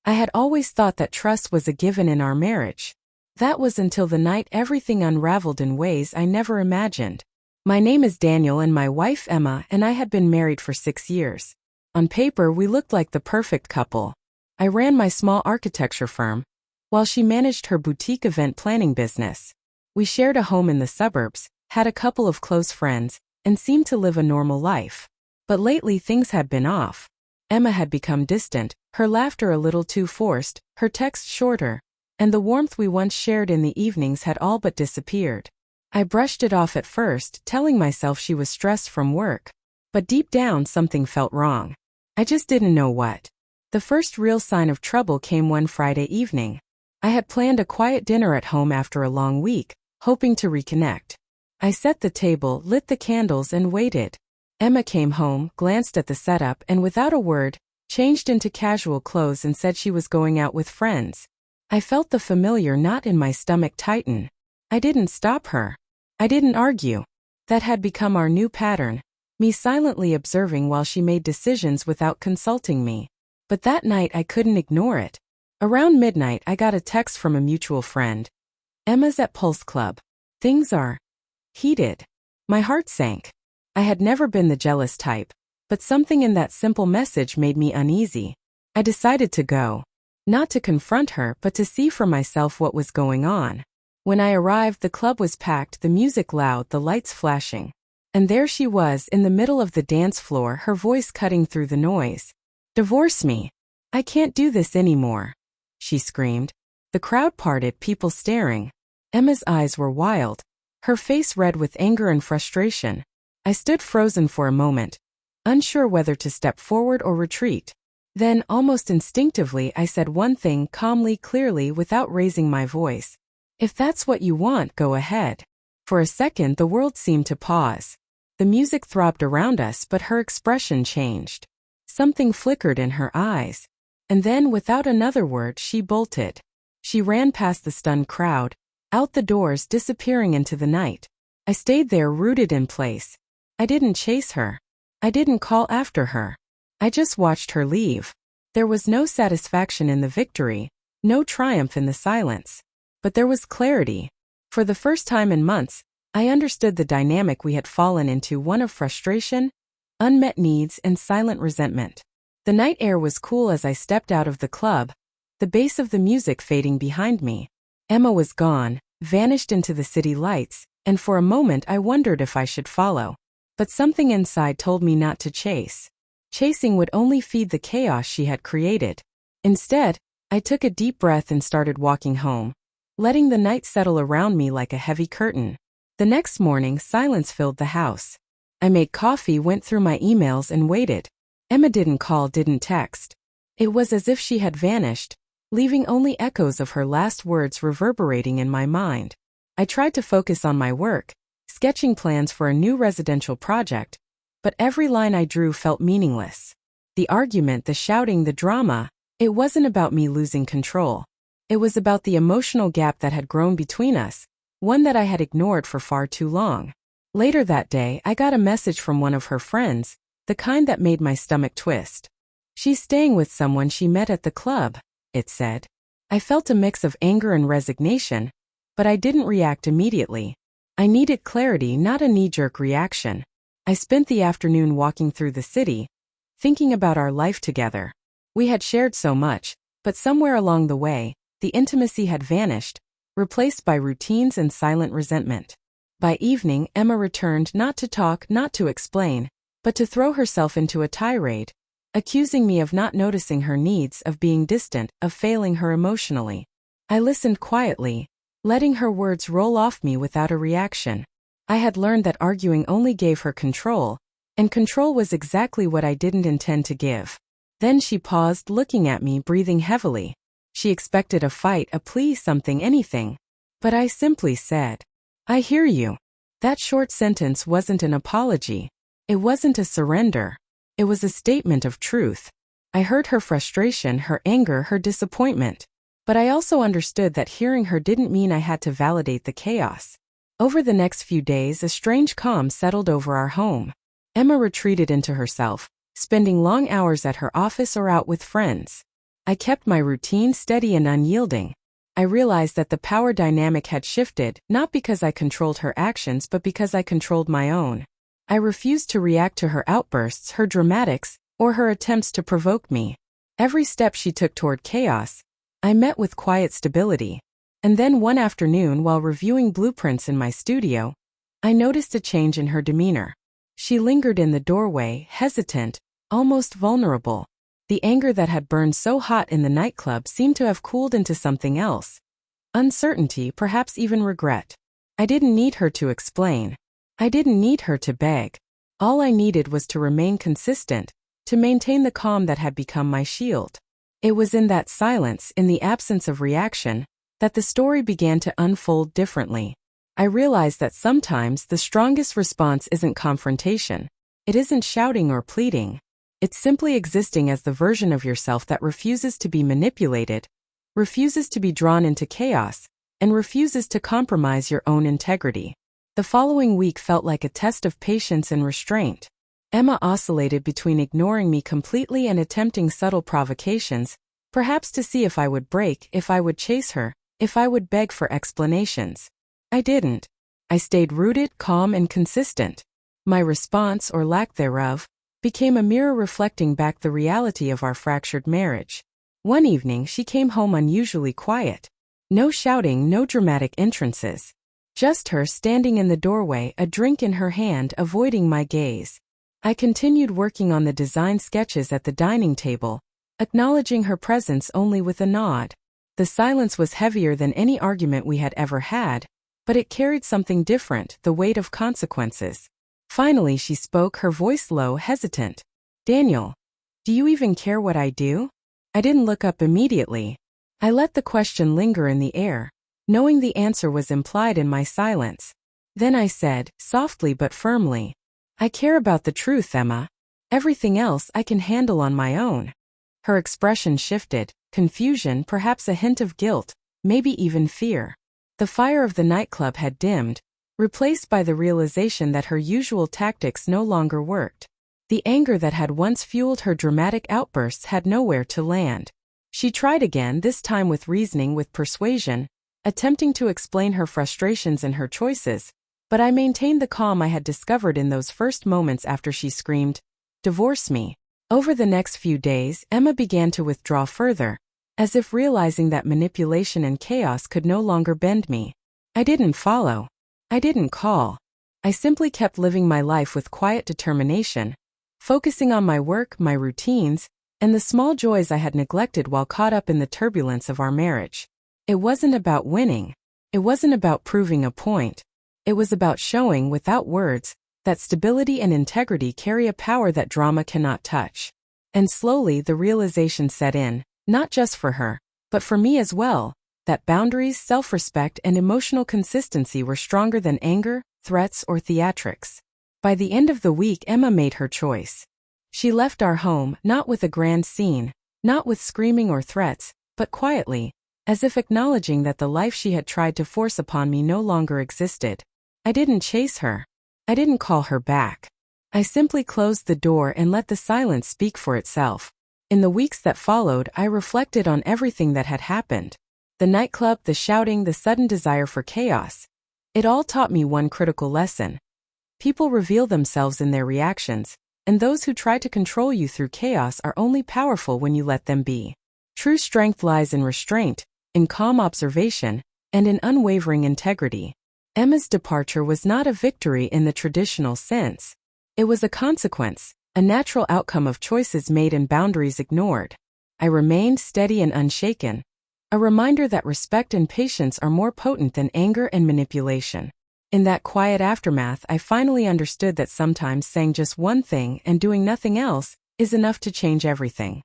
I had always thought that trust was a given in our marriage. That was until the night everything unraveled in ways I never imagined. My name is Daniel and my wife Emma and I had been married for 6 years. On paper, we looked like the perfect couple. I ran my small architecture firm, while she managed her boutique event planning business. We shared a home in the suburbs, had a couple of close friends, and seemed to live a normal life. But lately things had been off. Emma had become distant, her laughter a little too forced, her texts shorter, and the warmth we once shared in the evenings had all but disappeared. I brushed it off at first, telling myself she was stressed from work. But deep down something felt wrong. I just didn't know what. The first real sign of trouble came one Friday evening. I had planned a quiet dinner at home after a long week, hoping to reconnect. I set the table, lit the candles, and waited. Emma came home, glanced at the setup, and without a word, changed into casual clothes and said she was going out with friends. I felt the familiar knot in my stomach tighten. I didn't stop her. I didn't argue. That had become our new pattern, me silently observing while she made decisions without consulting me. But that night I couldn't ignore it. Around midnight I got a text from a mutual friend. Emma's at Pulse Club. Things are heated. My heart sank. I had never been the jealous type, but something in that simple message made me uneasy. I decided to go. Not to confront her, but to see for myself what was going on. When I arrived, the club was packed, the music loud, the lights flashing. And there she was, in the middle of the dance floor, her voice cutting through the noise. "Divorce me. I can't do this anymore," she screamed. The crowd parted, people staring. Emma's eyes were wild, her face red with anger and frustration. I stood frozen for a moment, unsure whether to step forward or retreat. Then, almost instinctively, I said one thing calmly, clearly, without raising my voice. "If that's what you want, go ahead." For a second, the world seemed to pause. The music throbbed around us, but her expression changed. Something flickered in her eyes. And then, without another word, she bolted. She ran past the stunned crowd, out the doors, disappearing into the night. I stayed there, rooted in place. I didn't chase her. I didn't call after her. I just watched her leave. There was no satisfaction in the victory, no triumph in the silence. But there was clarity. For the first time in months, I understood the dynamic we had fallen into, one of frustration, unmet needs, and silent resentment. The night air was cool as I stepped out of the club, the bass of the music fading behind me. Emma was gone, vanished into the city lights, and for a moment I wondered if I should follow. But something inside told me not to chase. Chasing would only feed the chaos she had created. Instead, I took a deep breath and started walking home, letting the night settle around me like a heavy curtain. The next morning, silence filled the house. I made coffee, went through my emails, and waited. Emma didn't call, didn't text. It was as if she had vanished, leaving only echoes of her last words reverberating in my mind. I tried to focus on my work, sketching plans for a new residential project, but every line I drew felt meaningless. The argument, the shouting, the drama, it wasn't about me losing control. It was about the emotional gap that had grown between us, one that I had ignored for far too long. Later that day, I got a message from one of her friends, the kind that made my stomach twist. "She's staying with someone she met at the club," it said. I felt a mix of anger and resignation, but I didn't react immediately. I needed clarity, not a knee-jerk reaction. I spent the afternoon walking through the city, thinking about our life together. We had shared so much, but somewhere along the way, the intimacy had vanished, replaced by routines and silent resentment. By evening, Emma returned, not to talk, not to explain, but to throw herself into a tirade, accusing me of not noticing her needs, of being distant, of failing her emotionally. I listened quietly, letting her words roll off me without a reaction. I had learned that arguing only gave her control, and control was exactly what I didn't intend to give. Then she paused, looking at me, breathing heavily. She expected a fight, a plea, something, anything. But I simply said, "I hear you." That short sentence wasn't an apology. It wasn't a surrender. It was a statement of truth. I heard her frustration, her anger, her disappointment. But I also understood that hearing her didn't mean I had to validate the chaos. Over the next few days, a strange calm settled over our home. Emma retreated into herself, spending long hours at her office or out with friends. I kept my routine steady and unyielding. I realized that the power dynamic had shifted, not because I controlled her actions but because I controlled my own. I refused to react to her outbursts, her dramatics, or her attempts to provoke me. Every step she took toward chaos, I met with quiet stability. And then one afternoon, while reviewing blueprints in my studio, I noticed a change in her demeanor. She lingered in the doorway, hesitant, almost vulnerable. The anger that had burned so hot in the nightclub seemed to have cooled into something else. Uncertainty, perhaps even regret. I didn't need her to explain. I didn't need her to beg. All I needed was to remain consistent, to maintain the calm that had become my shield. It was in that silence, in the absence of reaction, that the story began to unfold differently. I realized that sometimes the strongest response isn't confrontation. It isn't shouting or pleading. It's simply existing as the version of yourself that refuses to be manipulated, refuses to be drawn into chaos, and refuses to compromise your own integrity. The following week felt like a test of patience and restraint. Emma oscillated between ignoring me completely and attempting subtle provocations, perhaps to see if I would break, if I would chase her, if I would beg for explanations. I didn't. I stayed rooted, calm, and consistent. My response, or lack thereof, became a mirror reflecting back the reality of our fractured marriage. One evening she came home unusually quiet. No shouting, no dramatic entrances. Just her standing in the doorway, a drink in her hand, avoiding my gaze. I continued working on the design sketches at the dining table, acknowledging her presence only with a nod. The silence was heavier than any argument we had ever had, but it carried something different, the weight of consequences. Finally she spoke, her voice low, hesitant. "Daniel, do you even care what I do?" I didn't look up immediately. I let the question linger in the air, knowing the answer was implied in my silence. Then I said, softly but firmly, "I care about the truth, Emma. Everything else I can handle on my own." Her expression shifted, confusion, perhaps a hint of guilt, maybe even fear. The fire of the nightclub had dimmed, replaced by the realization that her usual tactics no longer worked. The anger that had once fueled her dramatic outbursts had nowhere to land. She tried again, this time with reasoning, with persuasion, attempting to explain her frustrations and her choices, but I maintained the calm I had discovered in those first moments after she screamed, "Divorce me." Over the next few days, Emma began to withdraw further, as if realizing that manipulation and chaos could no longer bend me. I didn't follow. I didn't call. I simply kept living my life with quiet determination, focusing on my work, my routines, and the small joys I had neglected while caught up in the turbulence of our marriage. It wasn't about winning. It wasn't about proving a point. It was about showing, without words, that stability and integrity carry a power that drama cannot touch. And slowly the realization set in, not just for her, but for me as well, that boundaries, self-respect, and emotional consistency were stronger than anger, threats, or theatrics. By the end of the week, Emma made her choice. She left our home, not with a grand scene, not with screaming or threats, but quietly, as if acknowledging that the life she had tried to force upon me no longer existed. I didn't chase her. I didn't call her back. I simply closed the door and let the silence speak for itself. In the weeks that followed, I reflected on everything that had happened. The nightclub, the shouting, the sudden desire for chaos. It all taught me one critical lesson. People reveal themselves in their reactions, and those who try to control you through chaos are only powerful when you let them be. True strength lies in restraint, in calm observation, and in unwavering integrity. Emma's departure was not a victory in the traditional sense. It was a consequence, a natural outcome of choices made and boundaries ignored. I remained steady and unshaken, a reminder that respect and patience are more potent than anger and manipulation. In that quiet aftermath, I finally understood that sometimes saying just one thing and doing nothing else is enough to change everything.